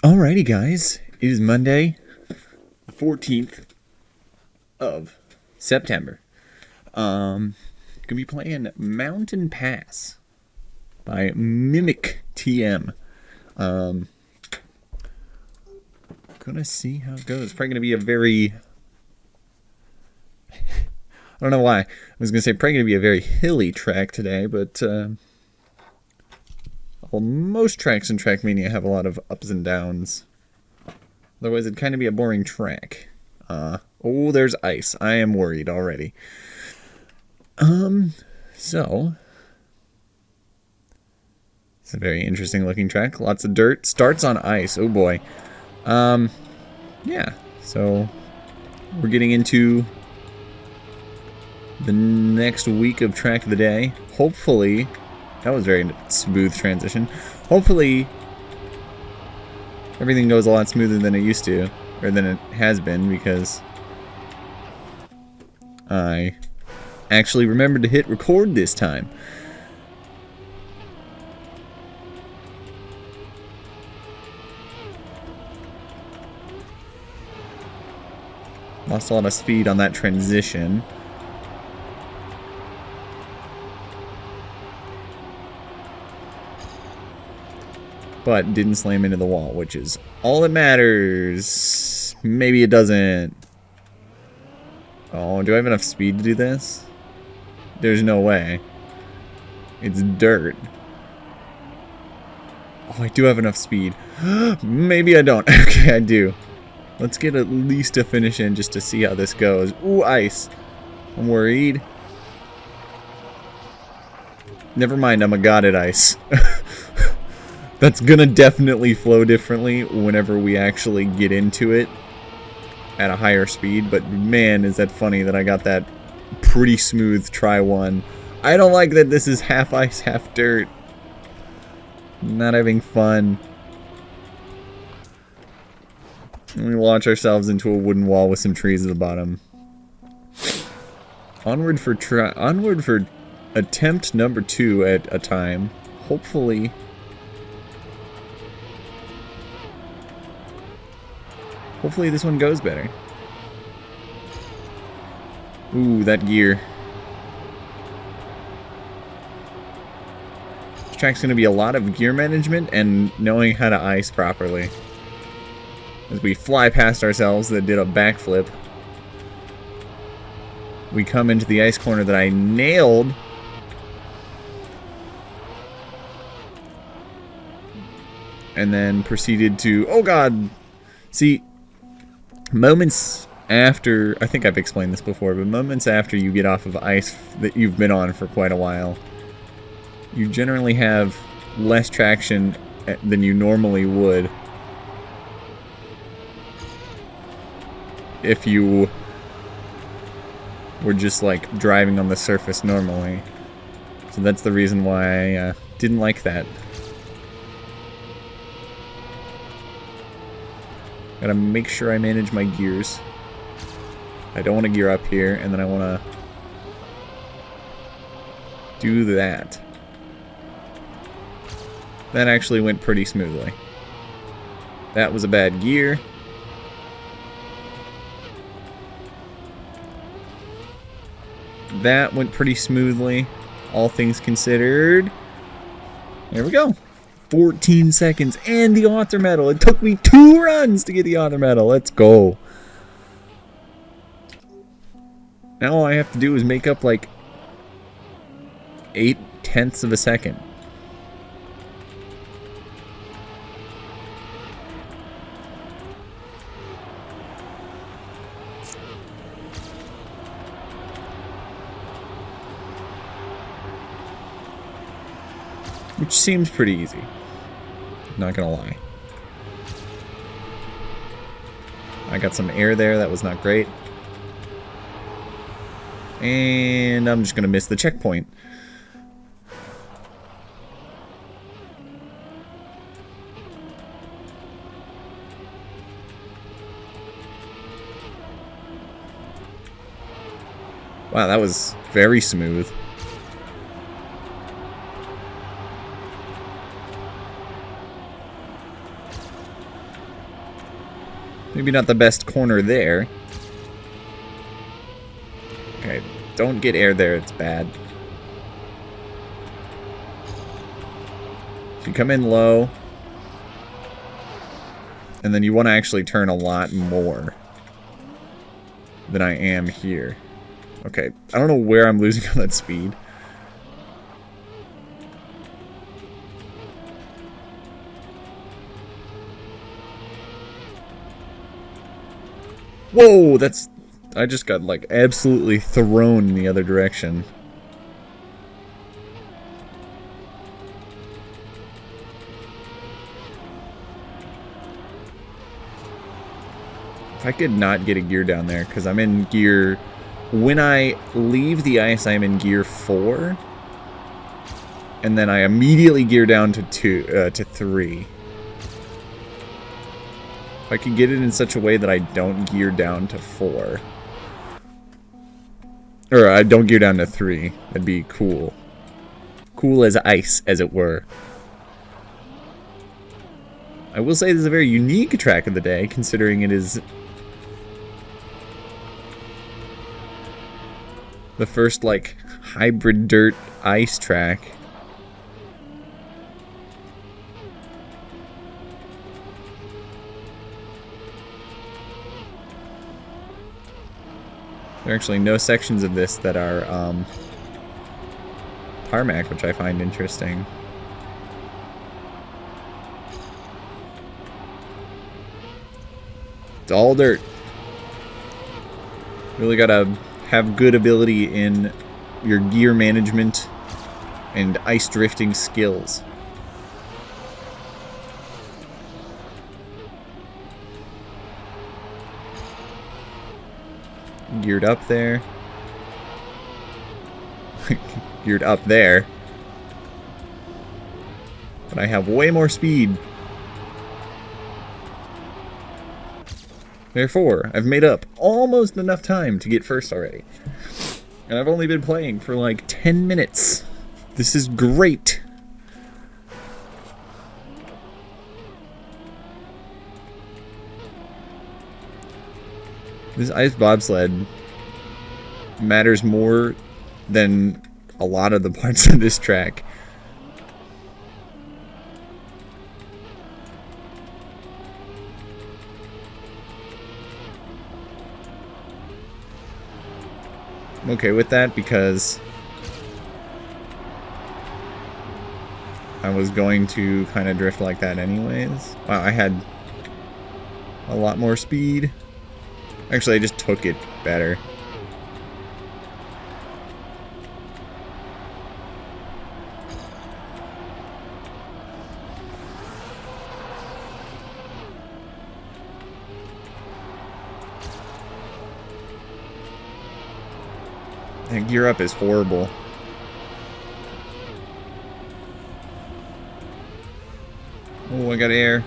Alrighty, guys. It is Monday, the 14th of September. Gonna be playing Mountain Pass by Mimic TM. Gonna see how it goes. Probably gonna be a very... I don't know why. I was gonna say probably gonna be a very hilly track today, but well, most tracks in Trackmania have a lot of ups and downs. Otherwise, it'd kind of be a boring track. Oh, there's ice. I am worried already. So it's a very interesting looking track. Lots of dirt. Starts on ice. Oh boy. Yeah. So we're getting into the next week of track of the day. Hopefully, that was a very smooth transition. Hopefully, everything goes a lot smoother than it used to, or than it has been, because I actually remembered to hit record this time. Lost a lot of speed on that transition. But didn't slam into the wall, which is all that matters. Maybe it doesn't. Oh, do I have enough speed to do this? There's no way. It's dirt. Oh, I do have enough speed. Maybe I don't. Okay, I do. Let's get at least a finish in just to see how this goes. Ooh, ice. I'm worried. Never mind, I'm a god at ice. That's gonna definitely flow differently whenever we actually get into it at a higher speed, but man, is that funny that I got that pretty smooth try one. I don't like that this is half ice, half dirt. Not having fun. We launch ourselves into a wooden wall with some trees at the bottom. Onward for attempt number 2 at a time. Hopefully this one goes better. Ooh, that gear. This track's going to be a lot of gear management and knowing how to ice properly. As we fly past ourselves that did a backflip, we come into the ice corner that I nailed. And then proceeded to... Oh god! See... Moments after, I think I've explained this before, but moments after you get off of ice that you've been on for quite a while, you generally have less traction than you normally would if you were just like driving on the surface normally. So that's the reason why I didn't like that. Gotta make sure I manage my gears. I don't want to gear up here, and then I want to do that. That actually went pretty smoothly. That was a bad gear. That went pretty smoothly, all things considered. There we go. 14 seconds and the author medal. It took me 2 runs to get the author medal. Let's go. Now all I have to do is make up like 0.8 of a second. Which seems pretty easy. Not gonna lie. I got some air there, that was not great. And I'm just gonna miss the checkpoint. Wow, that was very smooth. Maybe not the best corner there. Okay, don't get air there, it's bad. So you come in low. And then you want to actually turn a lot more than I am here. Okay, I don't know where I'm losing on that speed. Whoa, that's... I just got, like, absolutely thrown in the other direction. If I could not get a gear down there, because I'm in gear... When I leave the ice, I'm in gear 4. And then I immediately gear down to 3. If I could get it in such a way that I don't gear down to 4. Or I don't gear down to 3. That'd be cool. Cool as ice, as it were. I will say this is a very unique track of the day, considering it is the first, like, hybrid dirt ice track. There are actually no sections of this that are tarmac, which I find interesting. It's all dirt. Really gotta have good ability in your gear management and ice drifting skills. Geared up there. Geared up there. But I have way more speed. Therefore, I've made up almost enough time to get first already. And I've only been playing for like 10 minutes. This is great. This ice bobsled matters more than a lot of the parts of this track. I'm okay with that because I was going to kind of drift like that anyways. Wow, I had a lot more speed. Actually, I just took it better. That gear up is horrible. Oh, I got air.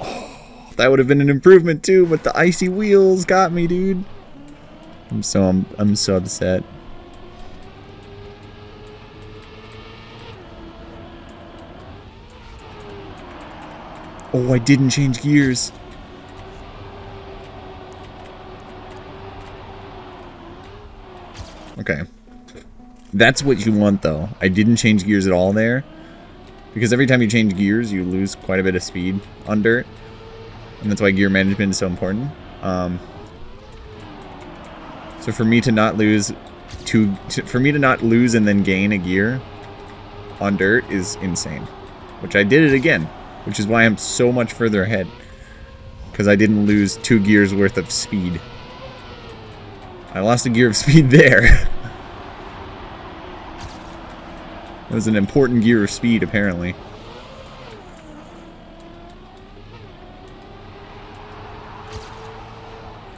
Oh, that would have been an improvement too, but the icy wheels got me, dude. I'm so upset. Oh, I didn't change gears. Okay. That's what you want, though. I didn't change gears at all there. Because every time you change gears, you lose quite a bit of speed on dirt. And that's why gear management is so important. So for me to not lose and then gain a gear on dirt is insane. Which I did it again. Which is why I'm so much further ahead. Because I didn't lose 2 gears worth of speed. I lost a gear of speed there. It was an important gear of speed, apparently.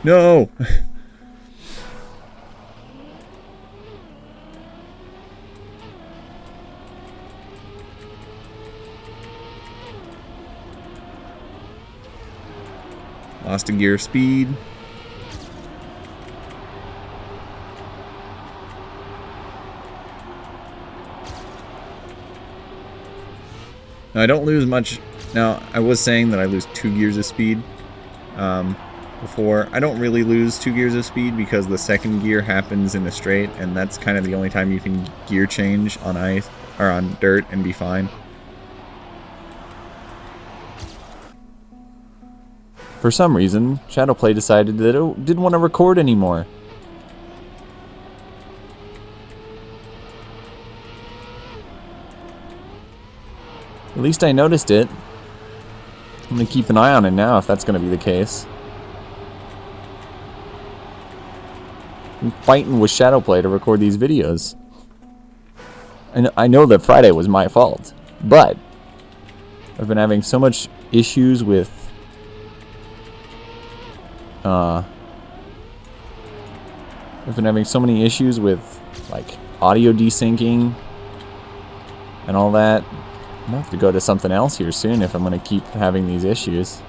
No! Lost a gear of speed. Now, I don't lose much Now, I was saying that I lose 2 gears of speed before. I don't really lose 2 gears of speed because the second gear happens in a straight, and that's kind of the only time you can gear change on ice or on dirt and be fine. For some reason, Shadowplay decided that it didn't want to record anymore. At least I noticed it. I'm going to keep an eye on it now if that's going to be the case. I'm fighting with Shadowplay to record these videos. And I know that Friday was my fault, but I've been having so much issues with I've been having so many issues with like audio desyncing and all that. I'm gonna have to go to something else here soon if I'm gonna keep having these issues.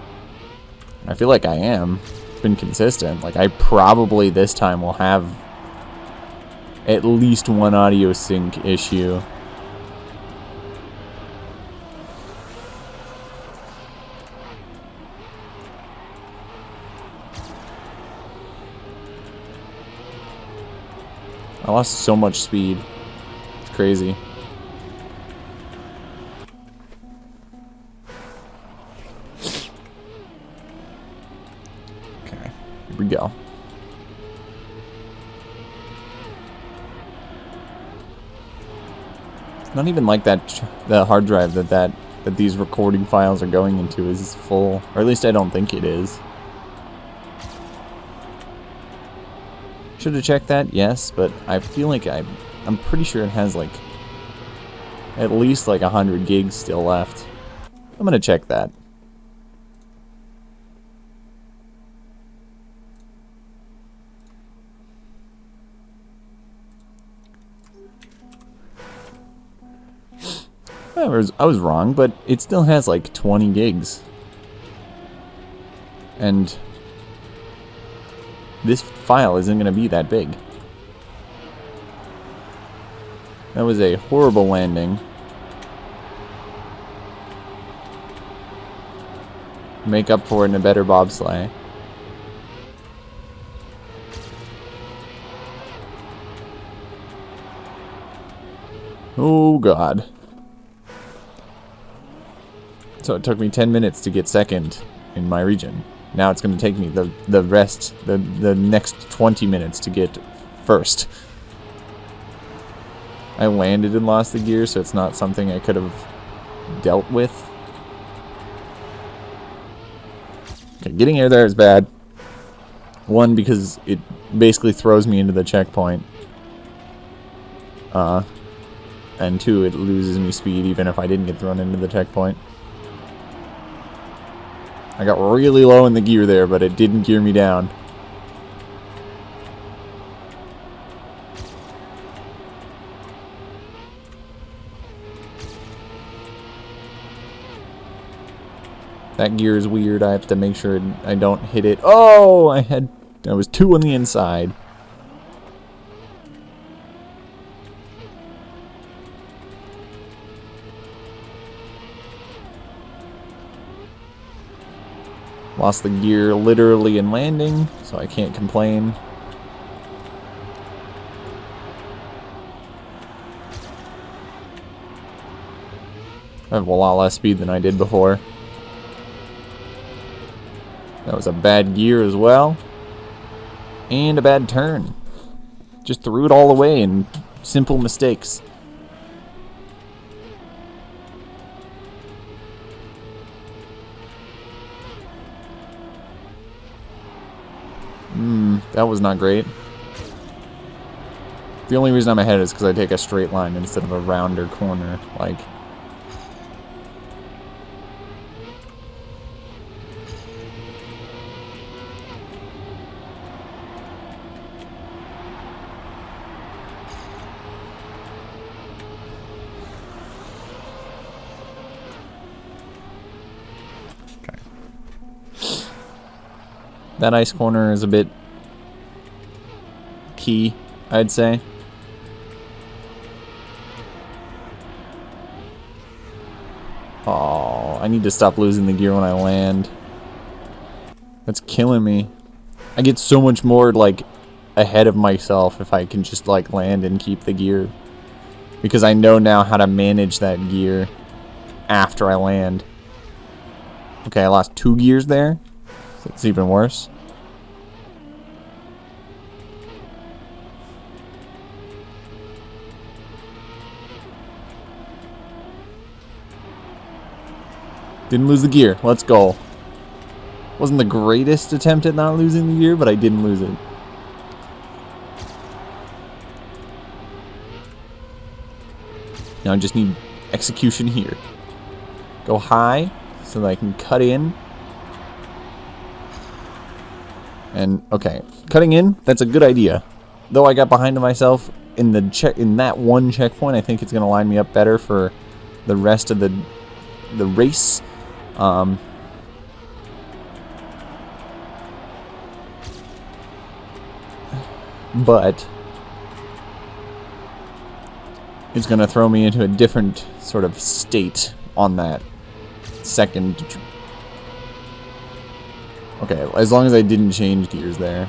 I feel like I am. It's been consistent. Like, I probably this time will have at least one audio sync issue. I lost so much speed. It's crazy. Okay, here we go. It's not even like that the hard drive that these recording files are going into is full, or at least I don't think it is. Should have checked that, yes, but I feel like I'm pretty sure it has like at least like 100 gigs still left. I'm gonna check that. I was wrong, but it still has like 20 gigs. And this file isn't going to be that big. That was a horrible landing. Make up for it in a better bobsleigh. Oh God. So it took me 10 minutes to get second in my region. Now it's going to take me the next 20 minutes to get first. I landed and lost the gear, so it's not something I could have dealt with. Okay, getting air there is bad. One, because it basically throws me into the checkpoint. And two, it loses me speed even if I didn't get thrown into the checkpoint. I got really low in the gear there, but it didn't gear me down. That gear is weird. I have to make sure I don't hit it. Oh, I was 2 on the inside. Lost the gear literally in landing, so I can't complain. I have a lot less speed than I did before. That was a bad gear as well. And a bad turn. Just threw it all away in simple mistakes. That was not great. The only reason I'm ahead is because I take a straight line instead of a rounder corner. Like, that ice corner is a bit key, I'd say. Oh, I need to stop losing the gear when I land. That's killing me. I get so much more, like, ahead of myself if I can just, like, land and keep the gear. Because I know now how to manage that gear after I land. Okay, I lost 2 gears there. So it's even worse. Didn't lose the gear. Let's go. Wasn't the greatest attempt at not losing the gear, but I didn't lose it. Now I just need execution here. Go high so that I can cut in. And okay, cutting in, that's a good idea. Though I got behind myself in that one checkpoint, I think it's going to line me up better for the rest of the race. But it's going to throw me into a different sort of state on that second. Okay, as long as I didn't change gears there.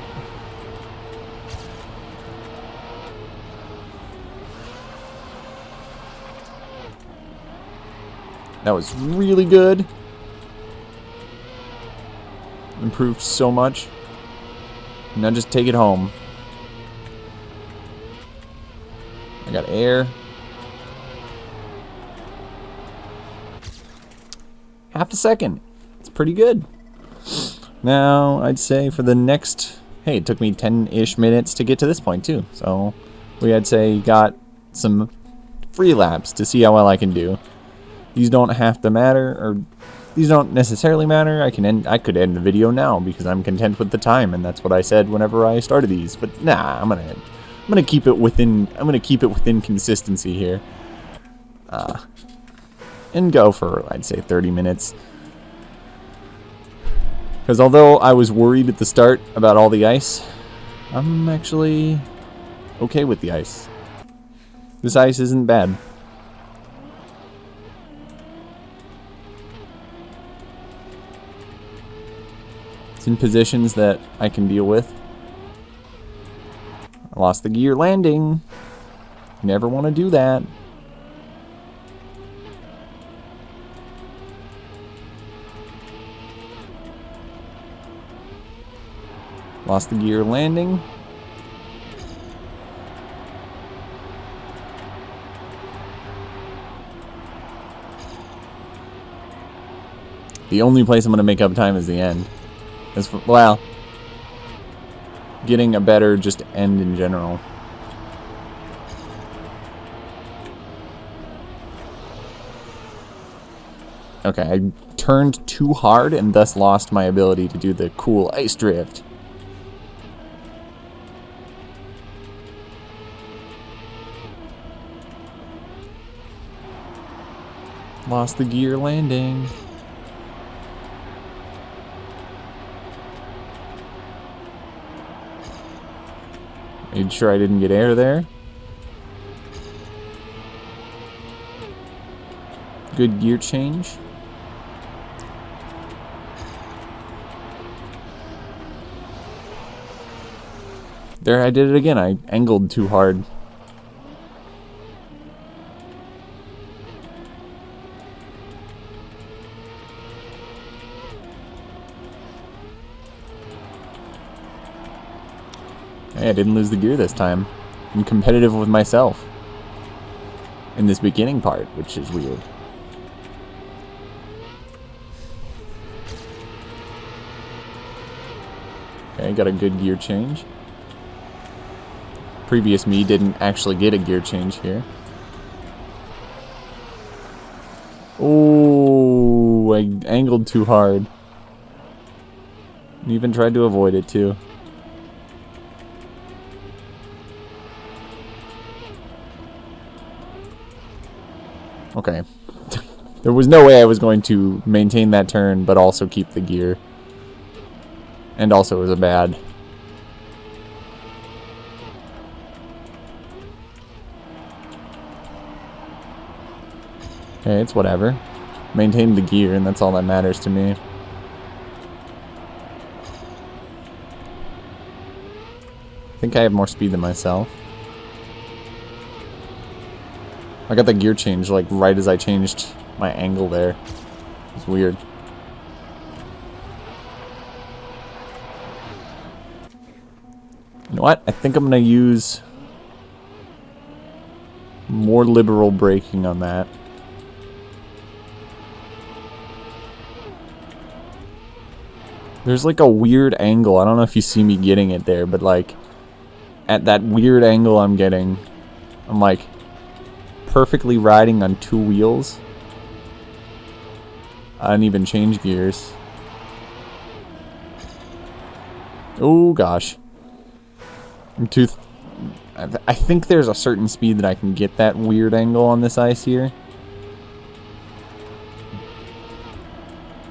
That was really good. Improved so much. Now just take it home. I got air. Half a second. It's pretty good. Now, I'd say for the next... Hey, it took me 10-ish minutes to get to this point, too. So, I'd say got some free laps to see how well I can do. These don't have to matter, or... These don't necessarily matter. I could end the video now, because I'm content with the time, and that's what I said whenever I started these. But, nah, I'm gonna keep it within... I'm gonna keep it within consistency here. And go for, I'd say, 30 minutes. Because although I was worried at the start about all the ice, I'm actually okay with the ice. This ice isn't bad. It's in positions that I can deal with. I lost the gear landing. Never want to do that. Lost the gear landing. The only place I'm going to make up time is the end. Well, getting a better just end in general. Okay, I turned too hard and thus lost my ability to do the cool ice drift. Lost the gear landing. Made sure I didn't get air there. Good gear change. There, I did it again. I angled too hard. Hey, I didn't lose the gear this time. I'm competitive with myself in this beginning part, which is weird. Okay, got a good gear change. Previous me didn't actually get a gear change here. Oh, I angled too hard. And even tried to avoid it too. Okay. There was no way I was going to maintain that turn, but also keep the gear. And also it was a bad. Okay, it's whatever. maintain the gear, and that's all that matters to me. I think I have more speed than myself. I got the gear change like right as I changed my angle there. It's weird. You know what? I think I'm going to use more liberal braking on that. There's like a weird angle. I don't know if you see me getting it there, but like at that weird angle I'm getting, I'm like perfectly riding on 2 wheels. I didn't even change gears. Oh gosh. I think there's a certain speed that I can get that weird angle on this ice here.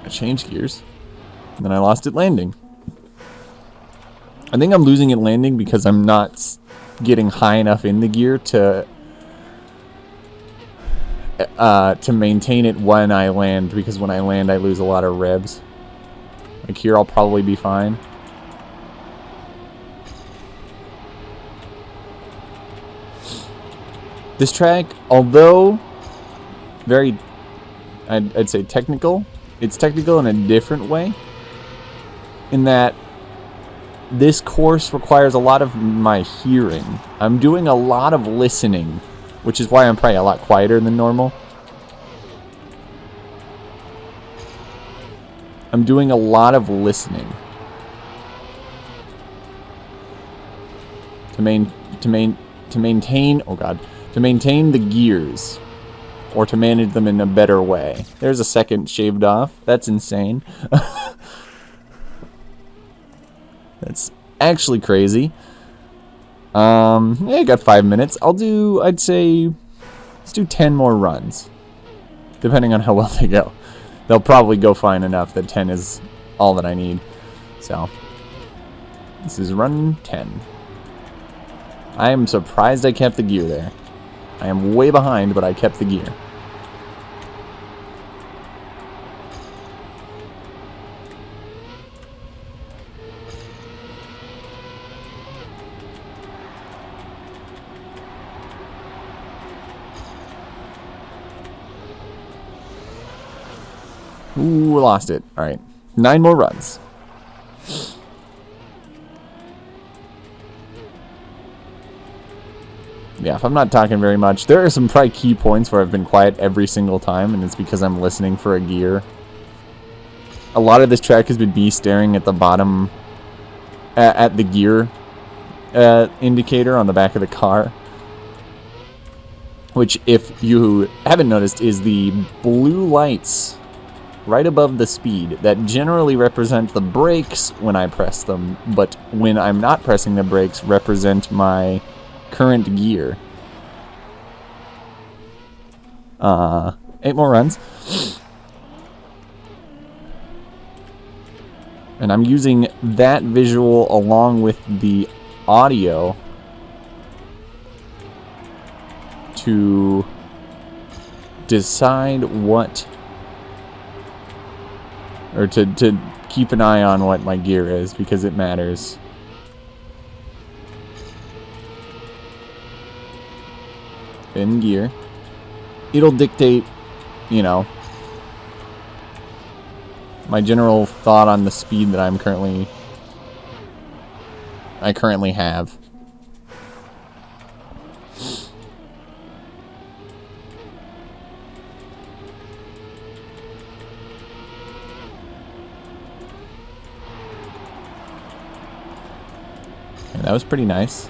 I changed gears. And then I lost it landing. I think I'm losing it landing because I'm not getting high enough in the gear to maintain it when I land, because when I land I lose a lot of revs. Like here I'll probably be fine. This track, although very, I'd say technical, it's technical in a different way, in that this course requires a lot of my hearing. I'm doing a lot of listening, which is why I'm probably a lot quieter than normal. I'm doing a lot of listening to maintain, oh god, to maintain the gears, or to manage them in a better way. There's a second shaved off. That's insane. That's actually crazy. Yeah, I got 5 minutes. I'd say, let's do 10 more runs, depending on how well they go. They'll probably go fine enough that 10 is all that I need. So, this is run 10. I am surprised I kept the gear there. I am way behind, but I kept the gear. Ooh, lost it. Alright. 9 more runs. Yeah, if I'm not talking very much, there are some probably key points where I've been quiet every single time, and it's because I'm listening for a gear. A lot of this track has been me staring at the bottom, at the gear indicator on the back of the car. Which, if you haven't noticed, is the blue lights right above the speed that generally represent the brakes when I press them, but when I'm not pressing the brakes represent my current gear. 8 more runs. And I'm using that visual along with the audio to decide what, or to keep an eye on what my gear is, because it matters. In gear. It'll dictate, you know, my general thought on the speed that I currently have. And that was pretty nice.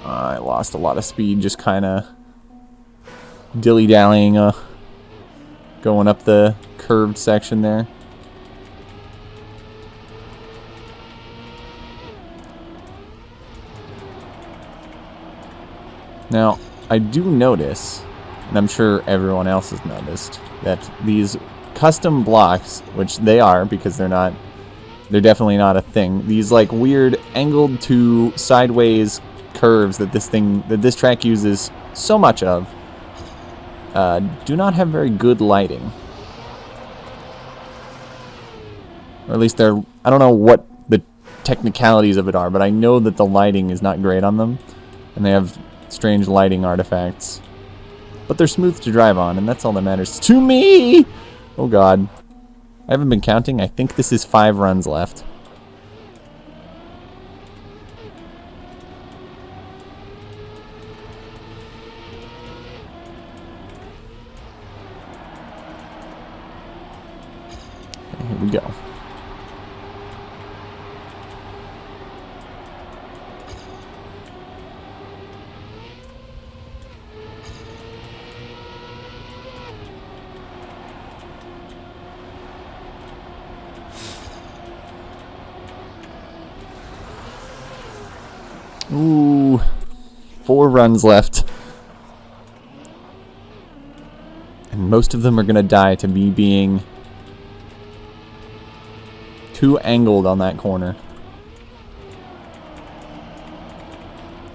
I lost a lot of speed just kind of dilly-dallying going up the curved section there. Now, I do notice, and I'm sure everyone else has noticed, that these custom blocks, which they are because they're definitely not a thing, these like weird angled to sideways curves that this track uses so much of do not have very good lighting. Or at least they're, I don't know what the technicalities of it are, but I know that the lighting is not great on them, and they have strange lighting artifacts. But they're smooth to drive on, and that's all that matters to me! Oh god. I haven't been counting. I think this is 5 runs left. Okay, here we go. Ooh, 4 runs left. And most of them are going to die to me being too angled on that corner.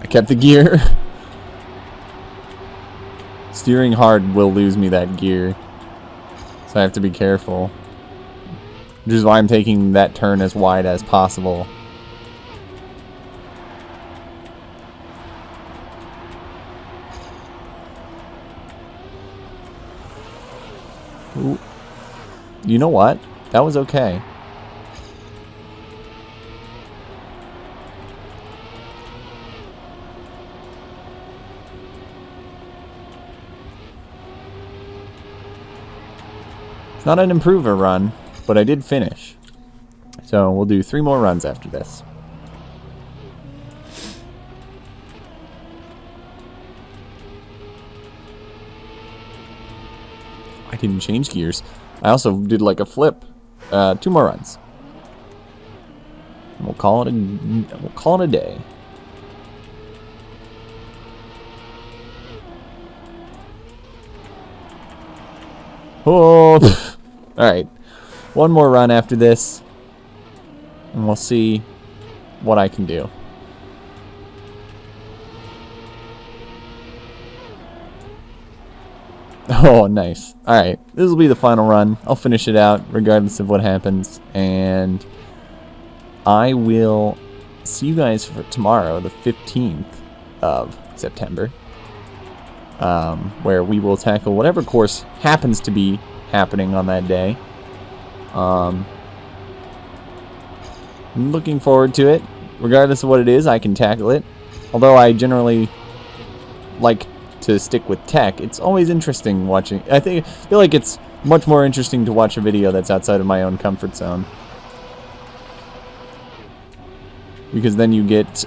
I kept the gear. Steering hard will lose me that gear. So I have to be careful. Which is why I'm taking that turn as wide as possible. Ooh. You know what? That was okay. It's not an improver run, but I did finish. So we'll do 3 more runs after this. I didn't change gears. I also did like a flip. 2 more runs. And we'll call it a day. Oh, alright. 1 more run after this. And we'll see what I can do. Oh, nice. Alright, this will be the final run. I'll finish it out regardless of what happens. And I will see you guys for tomorrow, the 15th of September. Where we will tackle whatever course happens to be happening on that day. I'm looking forward to it. Regardless of what it is, I can tackle it. Although I generally like to stick with tech, it's always interesting watching. I feel like it's much more interesting to watch a video that's outside of my own comfort zone. Because then you get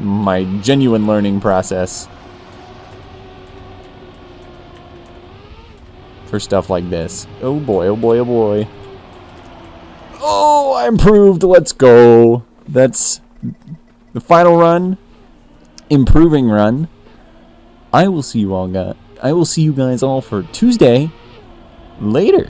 my genuine learning process for stuff like this. Oh boy, oh boy, oh boy. Oh, I improved. Let's go. That's the final run. Improving run. I will see you guys all for Tuesday. Later.